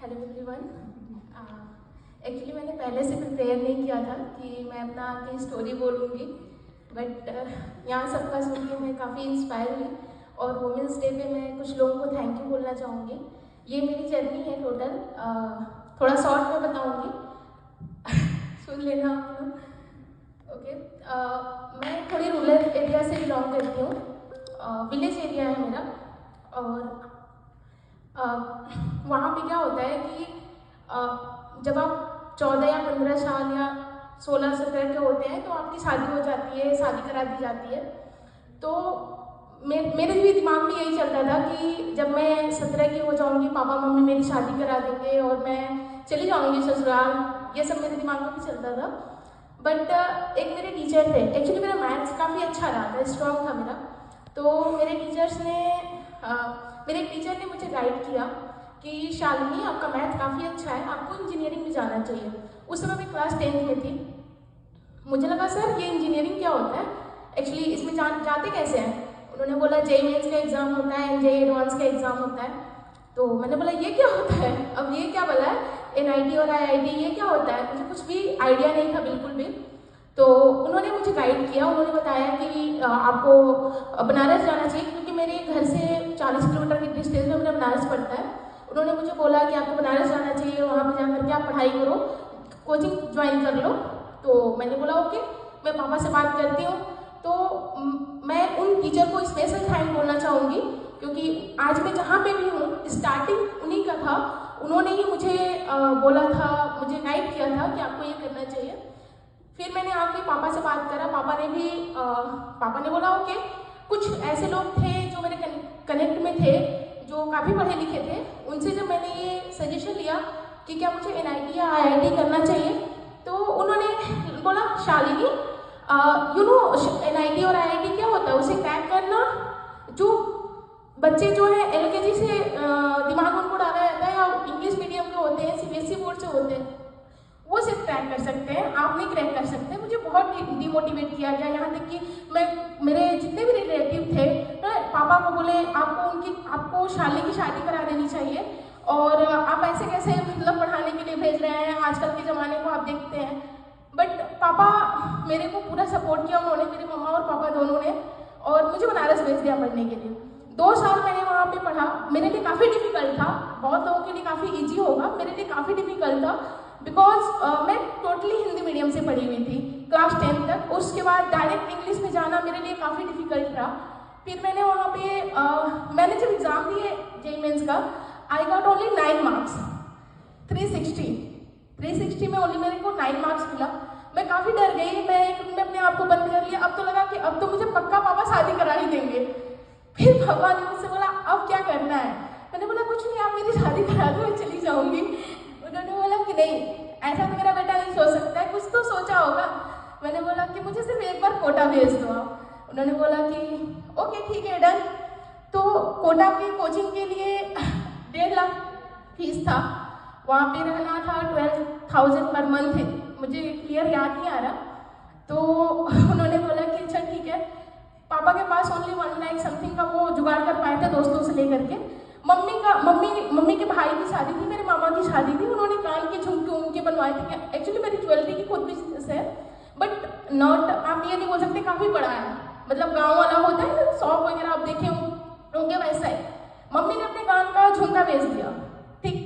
Hello everyone. Actually मैंने पहले से प्रिपेयर नहीं किया था कि मैं अपना आगे स्टोरी बोलूँगी, बट यहाँ सबका सुन के मैं काफ़ी इंस्पायर हुई और वुमेंस डे पे मैं कुछ लोगों को थैंक यू बोलना चाहूँगी। ये मेरी जर्नी है टोटल, थोड़ा शॉर्ट में बताऊँगी सुन लेना आप लोग। ओके, मैं थोड़ी रूरल एरिया से बिलोंग करती हूँ, विलेज एरिया है मेरा। और वहाँ पे क्या होता है कि जब आप 14 या 15 साल या 16-17 के होते हैं तो आपकी शादी हो जाती है, शादी करा दी जाती है। तो मेरे भी दिमाग में यही चलता था कि जब मैं 17 की हो जाऊँगी पापा मम्मी मेरी शादी करा देंगे और मैं चली जाऊँगी ससुराल, ये सब मेरे दिमाग में भी चलता था। बट एक मेरे टीचर थे, एक्चुअली मेरा मैथ्स काफ़ी अच्छा रहा था, स्ट्रॉन्ग था मेरा। तो मेरे एक टीचर ने मुझे गाइड किया कि शालिनी आपका मैथ काफ़ी अच्छा है, आपको इंजीनियरिंग में जाना चाहिए। उस समय मैं क्लास 10th में थी। मुझे लगा सर ये इंजीनियरिंग क्या होता है, एक्चुअली इसमें जाते कैसे हैं। उन्होंने बोला जेईई मेंस का एग्ज़ाम होता है, जेईई एडवांस का एग्ज़ाम होता है। तो मैंने बोला ये क्या होता है, अब ये क्या बोला है एनआईटी और आईआईटी, ये क्या होता है, मुझे कुछ भी आइडिया नहीं था बिल्कुल भी। तो उन्होंने मुझे गाइड किया, उन्होंने बताया कि आपको बनारस जाना चाहिए, क्योंकि मेरे घर से 40 किलोमीटर की डिस्टेंस में मेरा बनारस पड़ता है। उन्होंने मुझे बोला कि आपको बनारस जाना चाहिए, वहाँ पे जा करके आप पढ़ाई करो, कोचिंग ज्वाइन कर लो। तो मैंने बोला ओके, मैं पापा से बात करती हूँ। तो मैं उन टीचर को स्पेशल थैंक बोलना चाहूँगी, क्योंकि आज मैं जहाँ पे भी हूँ स्टार्टिंग उन्हीं का था। उन्होंने ही मुझे बोला था, मुझे गाइड किया था कि आपको ये करना चाहिए। फिर मैंने आके पापा से बात करा, पापा ने बोला ओके। कुछ ऐसे लोग थे जो मेरे कनेक्ट में थे, जो काफ़ी पढ़े लिखे थे। उनसे जब मैंने ये सजेशन लिया कि क्या मुझे एनआईटी या आईआईटी करना चाहिए, तो उन्होंने बोला शालिनी एनआईटी और आईआईटी क्या होता है, उसे क्रैक करना। जो बच्चे जो है एलकेजी से दिमाग उनको डाला जाता है, या इंग्लिश मीडियम के होते हैं, सीबीएसई बोर्ड से होते हैं, वो सिर्फ क्रैक कर सकते हैं, आप नहीं क्रैक कर सकते। मुझे बहुत डिमोटिवेट किया गया, यहाँ तक कि मेरे जितने भी रिलेटिव थे पापा को बोले आपको शाली की शादी करा देनी चाहिए, और आप ऐसे कैसे मतलब पढ़ाने के लिए भेज रहे हैं, आजकल के ज़माने को आप देखते हैं। बट पापा मेरे को पूरा सपोर्ट किया उन्होंने, मेरे मम्मा और पापा दोनों ने, और मुझे बनारस भेज दिया पढ़ने के लिए। 2 साल मैंने वहाँ पे पढ़ा। मेरे लिए काफ़ी डिफिकल्ट था, बहुत लोगों के लिए काफ़ी ईजी होगा, मेरे लिए काफ़ी डिफिकल्ट था, बिकॉज मैं टोटली हिंदी मीडियम से पढ़ी हुई थी क्लास 10 तक। उसके बाद डायरेक्ट इंग्लिश में जाना मेरे लिए काफ़ी डिफिकल्ट रहा। फिर मैंने वहाँ पे मैंने जब एग्ज़ाम दिए जेईई मेंस का, आई गॉट ओनली 9 मार्क्स 360 में ओनली मेरे को 9 मार्क्स मिला। मैं काफ़ी डर गई, मैं अपने आप को बंद कर लिया। अब तो लगा कि अब तो मुझे पक्का पापा शादी करा ही देंगे। फिर पापा ने मुझसे बोला अब क्या करना है। मैंने बोला कुछ नहीं, आप मेरी शादी करा दो, मैं चली जाऊँगी। उन्होंने बोला कि नहीं, ऐसा तो मेरा बेटा नहीं सोच सकता है, कुछ तो सोचा होगा। मैंने बोला कि मुझे सिर्फ एक बार कोटा भेज दो आप। उन्होंने बोला कि ओके ठीक है डन। तो कोटा की कोचिंग के लिए 1.5 लाख फीस था, वहाँ पे रहना था 12,000 पर मंथ, मुझे क्लियर याद नहीं आ रहा। तो उन्होंने बोला कि अच्छा ठीक है। पापा के पास ओनली 1 लाख समथिंग का वो जुगाड़ कर पाए थे दोस्तों से लेकर के। मम्मी के भाई की शादी थी, मेरे मामा की शादी थी, उन्होंने कान के झुमके उनके बनवाए थे। एक्चुअली मेरी ज्वेलरी की खुद बिजनेस है, बट नॉट, आप ये नहीं बोल सकते काफ़ी बड़ा है, मतलब गांव वाला होता है ना शॉप वगैरह आप देखे होंगे वैसा है। मम्मी ने अपने कान का झुमका बेच दिया, ठीक,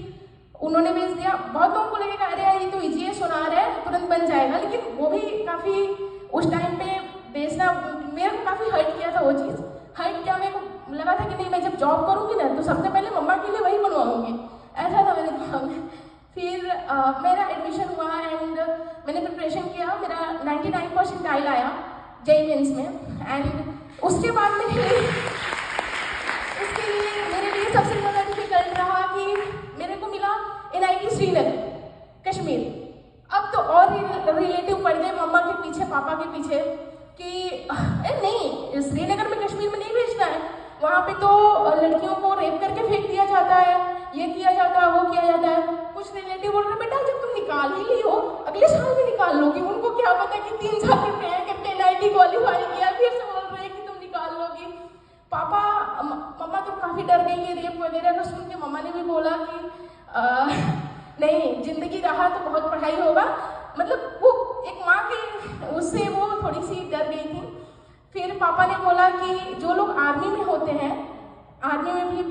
उन्होंने बेच दिया। बहुत लोगों को लगेगा अरे यार ये तो ईजी है, सुनार है, तुरंत बन जाएगा, लेकिन वो भी काफ़ी उस टाइम पे बेचना मेरे को काफ़ी हर्ट किया था। वो चीज़ हर्ट किया, मेरे को लगा था कि नहीं मैं जब जॉब करूँगी ना तो सबसे पहले मम्मा के लिए वही बनवाऊँगी, ऐसा था मेरे दिमाग में। फिर मेरा एडमिशन हुआ एंड मैंने प्रिपरेशन किया, मेरा 99 परसेंटाइल आया जेईई मेंस में। एंड उसके बाद मेरे लिए सबसे ज़्यादा डिफिकल्ट रहा कि मेरे को मिला एनआईटी श्रीनगर कश्मीर। अब तो और रिलेटिव पड़ गए मम्मा के पीछे पापा के पीछे कि नहीं श्रीनगर में कश्मीर में नहीं भेजना है, वहाँ पे तो लड़कियों को रेप करके फेंक दिया जाता है, ये किया जाता है, वो किया जाता है। कुछ रिलेटिव बोल रहे बेटा जब तुम निकाल ही ली हो अगले साल भी निकाल लोगी। उनको क्या पता कि 3 साल प्रिपेयर करके एनआईटी क्वालिफाई किया, फिर से बोल रहे हैं कि तुम निकाल लोगी। मम्मा तो काफ़ी डर गई है रेप वगैरह का सुन के। मम्मा ने भी बोला कि नहीं, जिंदगी रहा तो बहुत पढ़ाई होगा, मतलब वो एक माँ के उससे वो थोड़ी सी डर गई थी। फिर पापा ने बोला कि जो लोग आर्मी में होते हैं, आर्मी में भी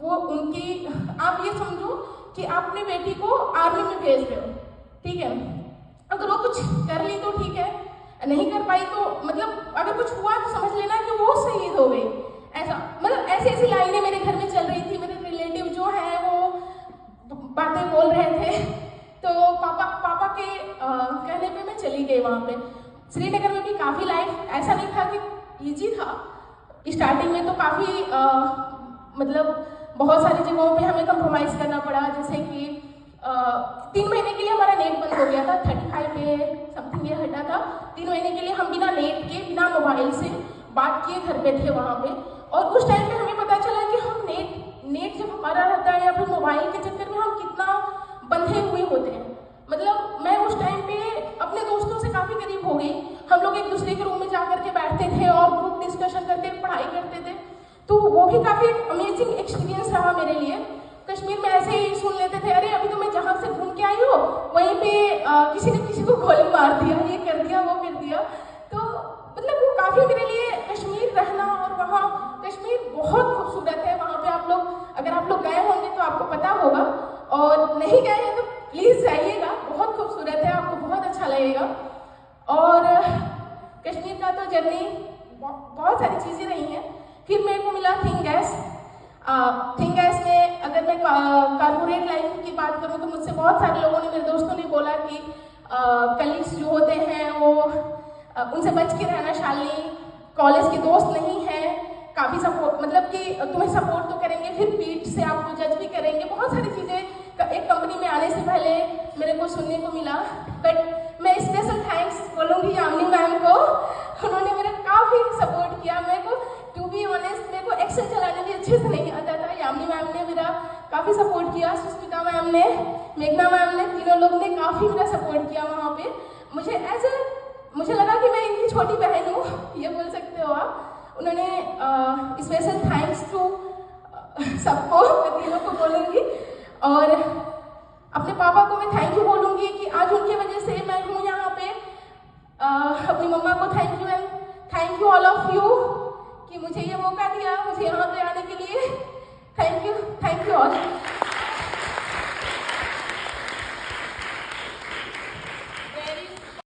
वो उनकी, आप ये समझो कि आप अपनी बेटी को आर्मी में भेज रहे हो, ठीक है, अगर वो कुछ कर ली तो ठीक है, नहीं कर पाई तो मतलब अगर कुछ हुआ तो समझ लेना कि वो शहीद हो गई। ऐसा मतलब ऐसी ऐसी लाइनें मेरे घर में चल रही थी, मेरे रिलेटिव जो है वो बातें बोल रहे थे। तो पापा के कहने पे मैं चली गई वहाँ पे। श्रीनगर में भी काफ़ी लाइफ ऐसा नहीं था कि इजी था, स्टार्टिंग में तो काफ़ी मतलब बहुत सारी जगहों पे हमें कंप्रोमाइज़ करना पड़ा, जैसे कि 3 महीने के लिए हमारा नेट बंद हो गया था, 35 पे समथिंग ये हटा था। 3 महीने के लिए हम बिना नेट के, बिना मोबाइल से बात किए घर पे थे वहाँ पे। और उस टाइम पे हमें पता चला कि हम नेट जब हमारा रहता है या फिर मोबाइल के चक्कर में हम कितना बंधे हुए होते हैं। मतलब मैं उस टाइम पे अपने दोस्तों से काफ़ी करीब हो गई। हम लोग एक दूसरे के रूम में जा करके बैठते थे और ग्रुप डिस्कशन करके पढ़ाई करते थे, तो वो भी काफ़ी अमेजिंग एक्सपीरियंस रहा मेरे लिए। कश्मीर में ऐसे ही सुन लेते थे, अरे अभी तो मैं जहाँ से घूम के आई हूँ वहीं पे किसी ने किसी को गोली मार दिया, ये कर दिया, वो कर दिया। तो मतलब वो काफ़ी मेरे लिए कश्मीर रहना, और वहाँ कश्मीर बहुत खूबसूरत है। वहाँ पे आप लोग, अगर आप लोग गए होंगे तो आपको पता होगा, और नहीं गए हैं तो प्लीज़ जाइएगा, बहुत खूबसूरत है, आपको बहुत अच्छा लगेगा। और कश्मीर का तो जर्नी बहुत सारी चीज़ें रही हैं। फिर मेरे को मिला थिंक गैस। थिंक गैस में अगर मैं कॉर्पोरेट लाइफ की बात करूँ तो मुझसे बहुत सारे लोगों ने, मेरे दोस्तों ने बोला कि कलीग्स जो होते हैं वो उनसे बच के रहना, शालिनी कॉलेज के दोस्त नहीं हैं, काफ़ी सपोर्ट, मतलब कि तुम्हें सपोर्ट तो करेंगे फिर पीठ से आपको जज भी करेंगे। बहुत सारी चीज़ें एक कंपनी में आने से पहले मेरे को सुनने को मिला। बट मैं स्पेशल थैंक्स बोलूँगी यामिनी मैम को, उन्होंने मेरा काफ़ी सपोर्ट किया। मेरे को टू बी ऑनेस्ट मेरे को एक्सेल चलाने भी अच्छे से नहीं आता था, यामिनी मैम ने मेरा काफ़ी सपोर्ट किया, सुष्मिता मैम ने, मेघना मैम ने, तीनों लोग ने काफ़ी मेरा सपोर्ट किया वहाँ पे। मुझे लगा कि मैं इनकी छोटी बहन हूँ, ये बोल सकते हो आप। उन्होंने स्पेशल थैंक्स टू सबको, मैं तीनों को बोलूँगी, और अपने पापा को मैं थैंक यू बोलूँगी कि आज उनकी वजह से मैं हूँ यहाँ पे। अपनी मम्मा को thank you, and thank you all of you कि मुझे ये मौका दिया, मुझे यहाँ पे आने के लिए। Thank you all.